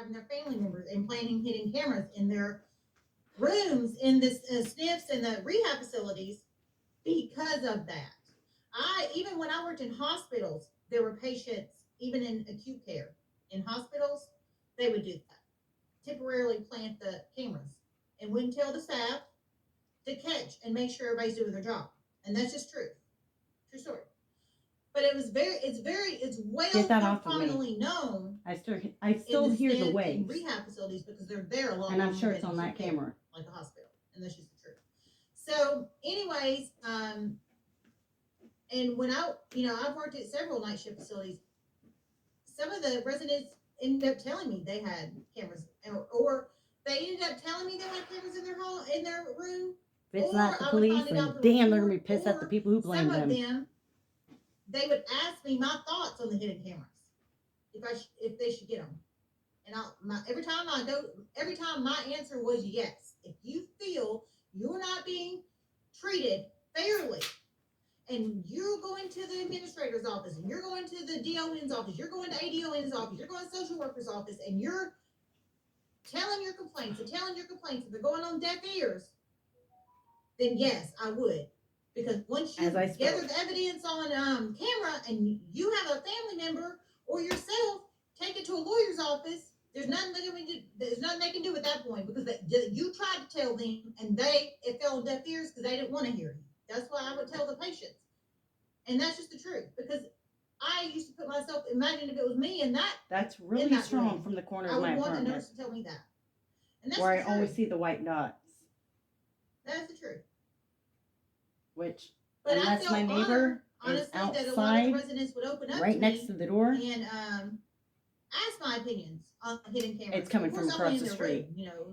having their family members and planting hidden cameras in their rooms in the SNFs and the rehab facilities because of that. Even when I worked in hospitals, there were patients, even in acute care in hospitals, they would do that. Temporarily plant the cameras and wouldn't tell the staff to catch and make sure everybody's doing their job. And that's just true. True story. But it's well Get that more off of me. commonly known I still in the hear the SNF waves. and rehab facilities because they're there a lot And I'm longer sure it's than on that acute care, camera. like a hospital. And that's just the truth. So, anyways, and when I've worked at several night shift facilities. Some of the residents ended up telling me they had cameras, or they ended up telling me they had cameras in their home, in their room. If it's Or not the I would police, find it then out through a damn, they're gonna be report, pissed at the or people who blame some of them. them, they would ask me my thoughts on the hidden cameras, if they should get them. And every time my answer was yes. If you feel you're not being treated fairly, and you're going to the administrator's office, and you're going to the DON's office, you're going to ADON's office, you're going to social worker's office, and you're telling your complaints, and they're going on deaf ears, then yes, I would. Because once you gather the evidence on camera and you have a family member or yourself take it to a lawyer's office, there's nothing they can do at that point, because you tried to tell them and it fell on deaf ears because they didn't want to hear you. That's why I would tell the patients. And that's just the truth, because I used to put myself, imagine if it was me in that. That's really strong room, from the corner of my apartment. I would want the nurse to tell me that. And that's where I always see the white dots. That's the truth. Which, but unless my neighbor is outside, right next to the door, and ask my opinions on hidden cameras. It's coming from across the street.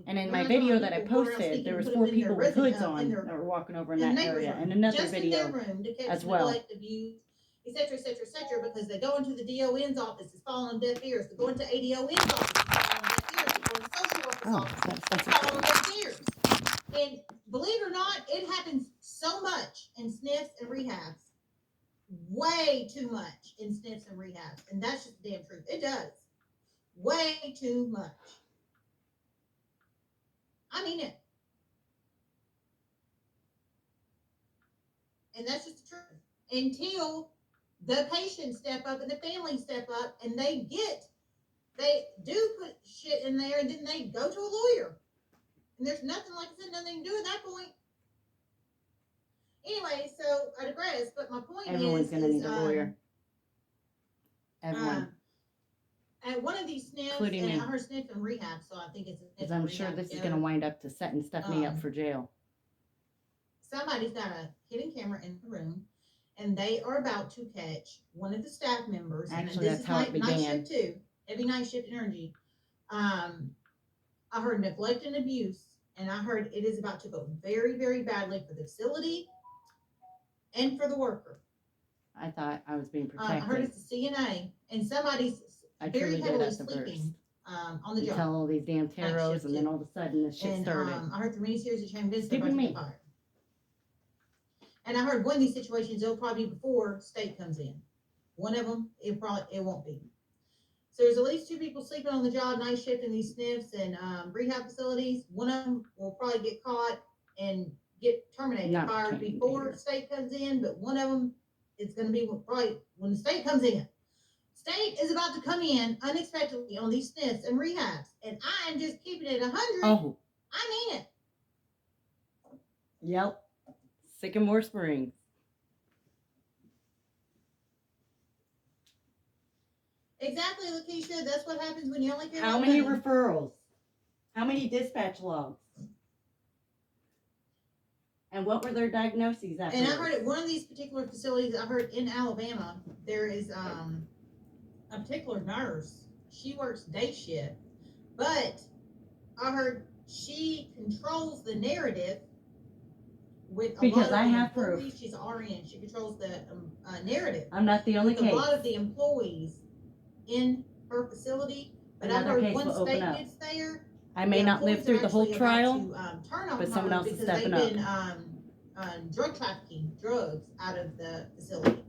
And in my video that I posted, there was 4 people with hoods on that were walking over in that area, and another video as well. Etc., because they go into the DON's office, it's falling on deaf ears. They go into ADON's office, it's falling on deaf ears. They go into social worker's office, it's falling on deaf ears. And believe it or not, it happens so much in SNFs and rehabs. Way too much in SNFs and rehabs. And that's just the damn truth. It does. Way too much. I mean it. And that's just the truth. Until the patients step up and the family step up and they do put shit in there, and then they go to a lawyer. And there's nothing, like I said, nothing to do at that point. Anyway, so I digress, but my point Everyone's going to need a lawyer. Everyone. At one of these SNFs, including and me. I heard SNF and rehab, so I think it's a SNF. Because I'm sure this is going to wind up to setting Stephanie up for jail. Somebody's got a hidden camera in the room, and they are about to catch one of the staff members. Actually, that's how it began. Night shift too. Heavy night shift energy. I heard neglect and abuse, and I heard it is about to go very, very badly for the facility and for the worker. I thought I was being protected. I heard it's the CNA, and somebody's very heavily sleeping on the job. Until all these damn terrors, and then all of a sudden this shit started. I heard the miniseries of Shane Vincent about to get fired. And I heard one of these situations, it'll probably be before state comes in. One of them, it won't be. So there's at least 2 people sleeping on the job night shift in these SNFs and rehab facilities. One of them will probably get caught and get terminated, fired before state comes in. But one of them, it's going to be probably when the state comes in. State is about to come in unexpectedly on these SNFs and rehabs, and I am just keeping it 100. Oh, I mean it. Yep. Sycamore Springs. Exactly, Lakeisha. That's what happens when you only care. How many referrals? How many dispatch logs? And what were their diagnoses after? And I heard at one of these particular facilities, I heard in Alabama, there is a particular nurse. She works day shift, but I heard she controls the narrative with a lot of the employees. She's an RN. She controls the narrative. I'm not the only case. A lot of the employees in her facility, but I heard once state gets there, I may not live through the whole trial, but someone else is stepping up. They've been drug trafficking drugs out of the facility,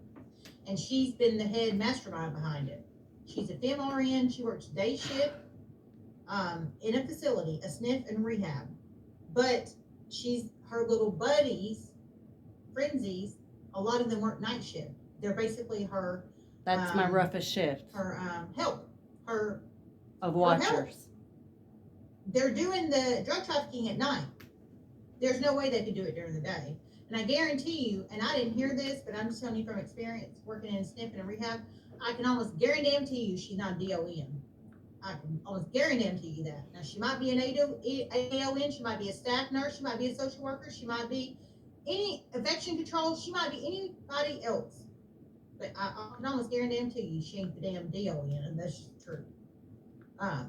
and she's been the head mastermind behind it. She's a FEMRN. She works day shift. in a facility, a SNF and rehab. But her little buddies, frenzies, a lot of them work night shift. They're basically her. That's my roughest shift. Her help. Her. Of watchers. Her they're doing the drug trafficking at night. There's no way they could do it during the day. And I guarantee you, and I didn't hear this, but I'm just telling you from experience, working in a SNF and a rehab, I can almost guarantee you she's not a DON. I can almost guarantee you that. Now, she might be an AON, she might be a staff nurse, she might be a social worker, she might be any infection control, she might be anybody else. But I can almost guarantee you she ain't the damn DON, and that's just true. I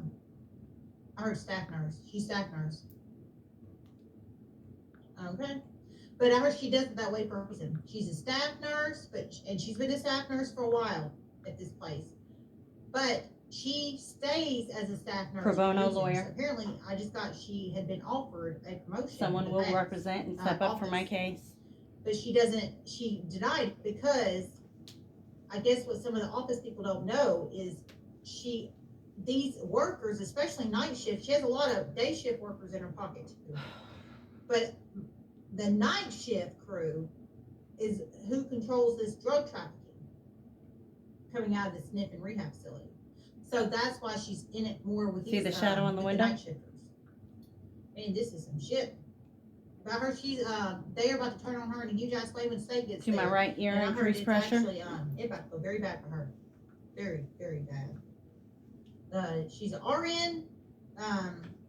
heard staff nurse. She's staff nurse. Okay. But I heard she does it that way for a reason. She's a staff nurse, and she's been a staff nurse for a while at this place. But she stays as a staff nurse. Pro bono lawyer. So apparently, I just thought she had been offered a promotion. Someone will represent and step up for my case. But she denied it because I guess what some of the office people don't know is these workers, especially night shift, she has a lot of day shift workers in her pocket too. But the night shift crew is who controls this drug trafficking coming out of the SNF and rehab facility. So that's why she's in it more with See the shadow on the window? Night shifters. Man, this is some shit. About her, they are about to turn on her in a huge ass way when state gets to there. my right ear, increased pressure. Actually, it's about to go very bad for her. Very, very bad. She's an RN,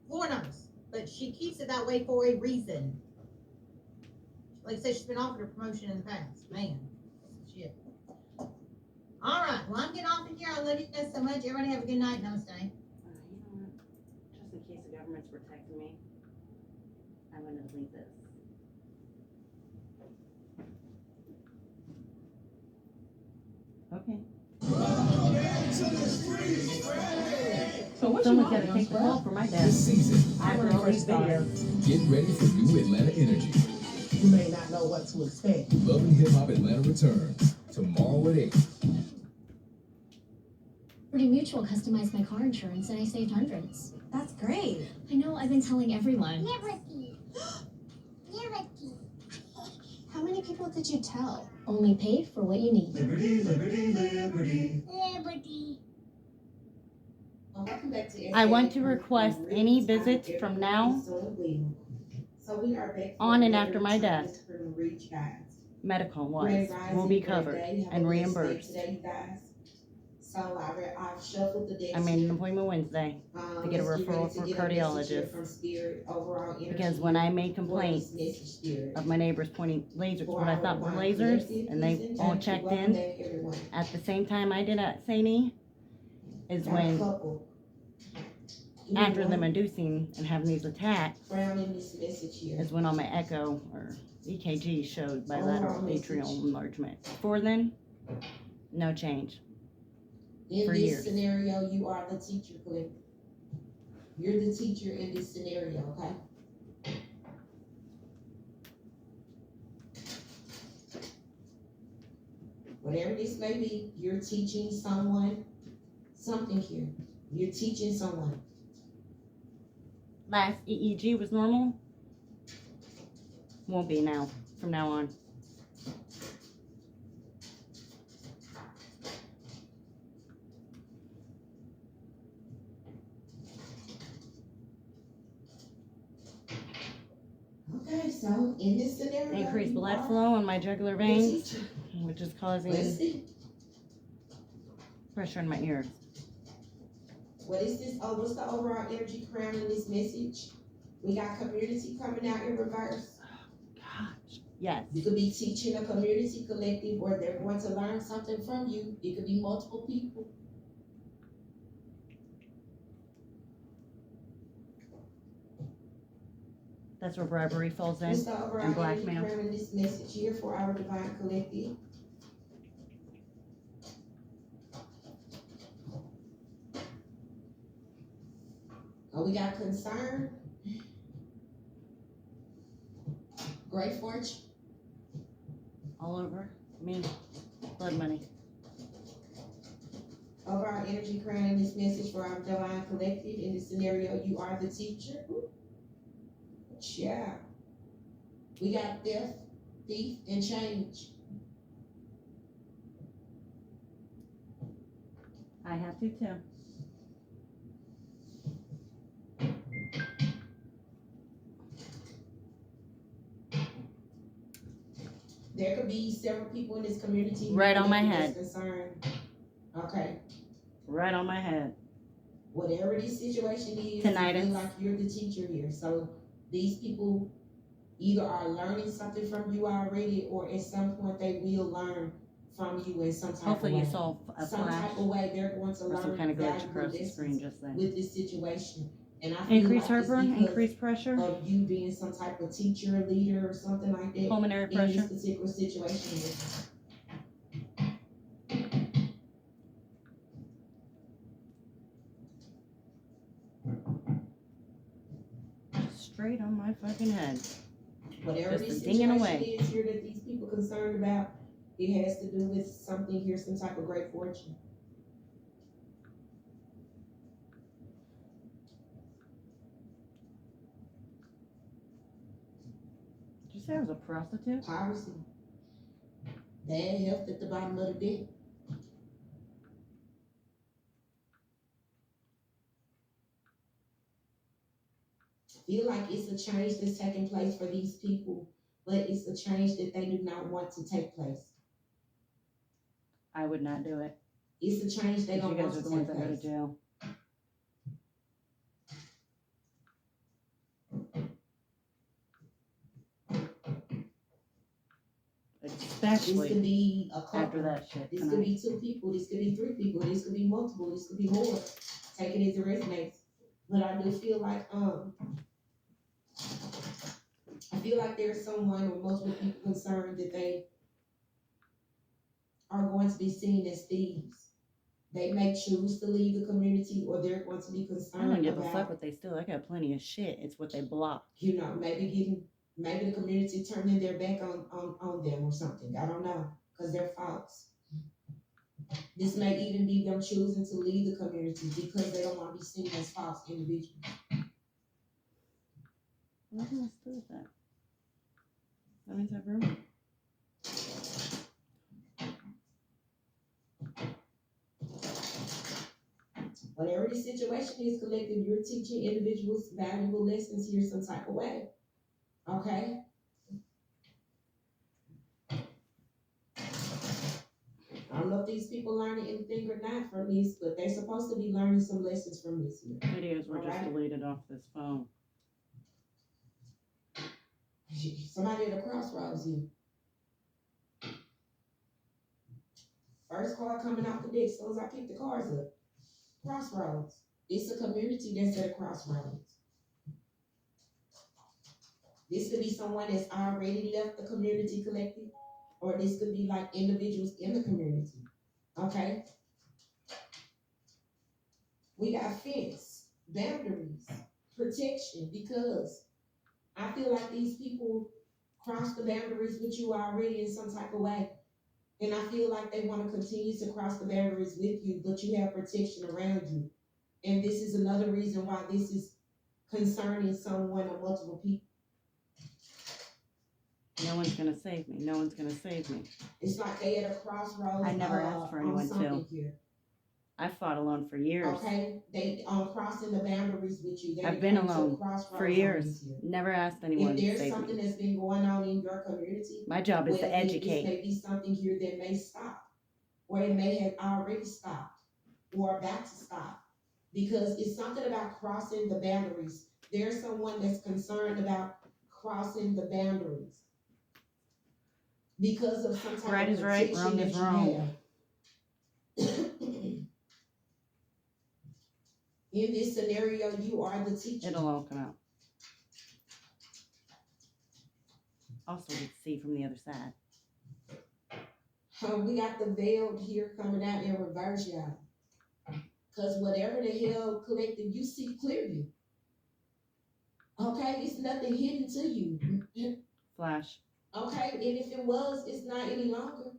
floor nurse, but she keeps it that way for a reason. Like I said, she's been offered a promotion in the past. Man, that's shit. All right, well, I'm getting off of here. I love you guys so much. Everybody have a good night. Namaste. You know what? Just in case the government's protecting me, I'm going to delete this. Okay. Someone's got to take the call for my dad. This season, After all these videos. get ready for new Atlanta energy. You may not know what to expect. Love and Hip Hop Atlanta returns tomorrow at 8. Liberty Mutual customized my car insurance and I saved hundreds. That's great. I know, I've been telling everyone. Liberty. Liberty. How many people did you tell? Only pay for what you need. Liberty, liberty, liberty. Liberty. Welcome back to I want to request any visits from now on and after my death, medical wise, will be covered and reimbursed. So I've shuffled the decks. I made an appointment Wednesday to get a referral for a cardiologist because when I made complaints of my neighbors pointing lasers, what I thought were lasers, and they all checked in at the same time I did at St. E, is when after them inducing and having these attacks is when all my echo or EKG showed bilateral atrial enlargement. Before then, no change. In For this years. scenario, you are the teacher, Cliff. You're the teacher in this scenario, okay? Whatever this may be, you're teaching someone something here. You're teaching someone. Last EEG was normal. Won't be now, from now on. Okay, so in this scenario, Increased you blood are flow in my jugular the veins, teacher. which is Let's causing see. pressure in my ears. What is this? Oh, what's the overall energy crown in this message? We got community coming out in reverse. Gosh. Yes. You could be teaching a community collective or they're going to learn something from you. It could be multiple people. That's where bribery falls in. What's the overall and energy blackmail. crown in this message here for our divine collective? Oh, we got concern. Great fortune. All over me. Blood money. Overall energy crown in this message for our divine collective. In this scenario, you are the teacher. Yeah. We got death, thief, and change. I have to too. There could be several people in this community. Right on my that's head. Concerned. Okay. Right on my head. Whatever this situation is, Tinnitus. you feel like you're the teacher here. So these people either are learning something from you already, or at some point they will learn from you in some type Hopefully of way. you saw a Some flash type of way they're going to or learn some kind of glitch valuable across the screen lessons just then. with this situation. And I feel Increased like it's heartburn, because increased pressure, of you being some type of teacher, leader, or something like that pulmonary in pressure. this particular situation. Straight on my fucking head. Whatever Just this a dinging situation away. is here that these people concerned about, it has to do with something here, some type of great fortune. Did you say I was a prostitute? Piracy. Bad health at the bottom of the deck. Feel like it's a change that's taking place for these people, but it's a change that they do not want to take place. I would not do it. It's a change they You don't guys want are to the ones take that go to place. jail. This Especially could be a couple. after that shit This could tonight. be 2 people. This could be 3 people. This could be multiple. This could be more. Take it as it resonates. But I do feel like there's someone or multiple people concerned that they are going to be seen as thieves. They may choose to leave the community, or they're going to be I concerned don't give a about, fuck what they steal. I got plenty of shit. It's what they block. maybe the community turning their back on them or something. I don't know, because they're false. This may even be them choosing to leave the community because they don't want to be seen as false individuals. What am I supposed to do with that? That means I have room. Whatever the situation is, collective, you're teaching individuals valuable lessons here some type of way. Okay? I don't know if these people learning anything or not from this, but they're supposed to be learning some lessons from this here. Videos were just Alright. deleted off this phone. Somebody at a crossroads here. First card coming off the deck, as soon as I pick the cards up. Crossroads. It's a community that's at a crossroads. This could be someone that's already left the community collective, or this could be like individuals in the community. Okay? We got fence, boundaries, protection, because I feel like these people cross the boundaries with you already in some type of way. And I feel like they want to continue to cross the boundaries with you, but you have protection around you. And this is another reason why this is concerning someone or multiple people. No one's gonna save me. No one's gonna save me. It's like they at a crossroads. I never asked for on anyone something to. here. I fought alone for years. Okay, they crossing the boundaries with you. I've been coming to a alone crossroads for on years. this here. Never asked anyone If to there's save something me. that's been going on in your community, My job is to well, then educate. This may be something here that may stop, or it may have already stopped, or about to stop, because it's something about crossing the boundaries. There's someone that's concerned about crossing the boundaries because of some type Right of is right, protection wrong that is you wrong. have. In this scenario, you are the teacher. It'll all come out. Also, we see from the other side. We got the veiled here coming out in reverse, y'all. Because whatever the hell collective, you see clearly. Okay, it's nothing hidden to you. Flash. Okay, and if it was, it's not any longer.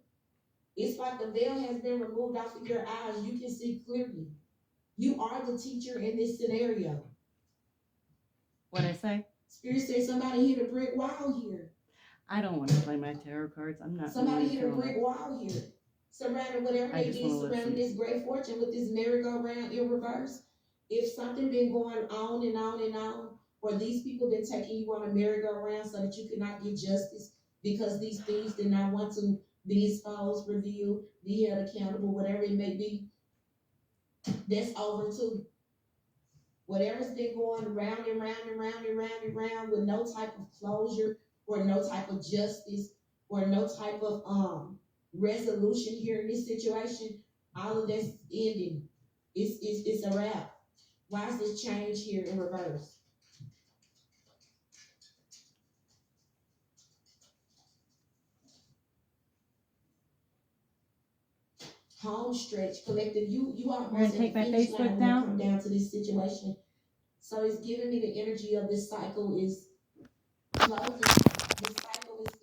It's like the veil has been removed off of your eyes. You can see clearly. You are the teacher in this scenario. What'd I say? Spirit said somebody hit a brick wall here. I don't want to play my tarot cards. I'm not. Somebody really hit a feeling brick it. wall here. Surrounding whatever I they just did, wanna surrounding listen. this great fortune with this merry-go-round in reverse. If something been going on and on and on, or these people been taking you on a merry-go-round so that you could not get justice because these things did not want to be exposed, revealed, be held accountable, whatever it may be, that's over too. Whatever's been going round and round and round and round and round with no type of closure or no type of justice or no type of resolution here in this situation, all of that's ending. It's a wrap. Why is this change here in reverse? Home stretch, collective, you are We're gonna take my Facebook down? Come down to this situation. So it's giving me the energy of this cycle is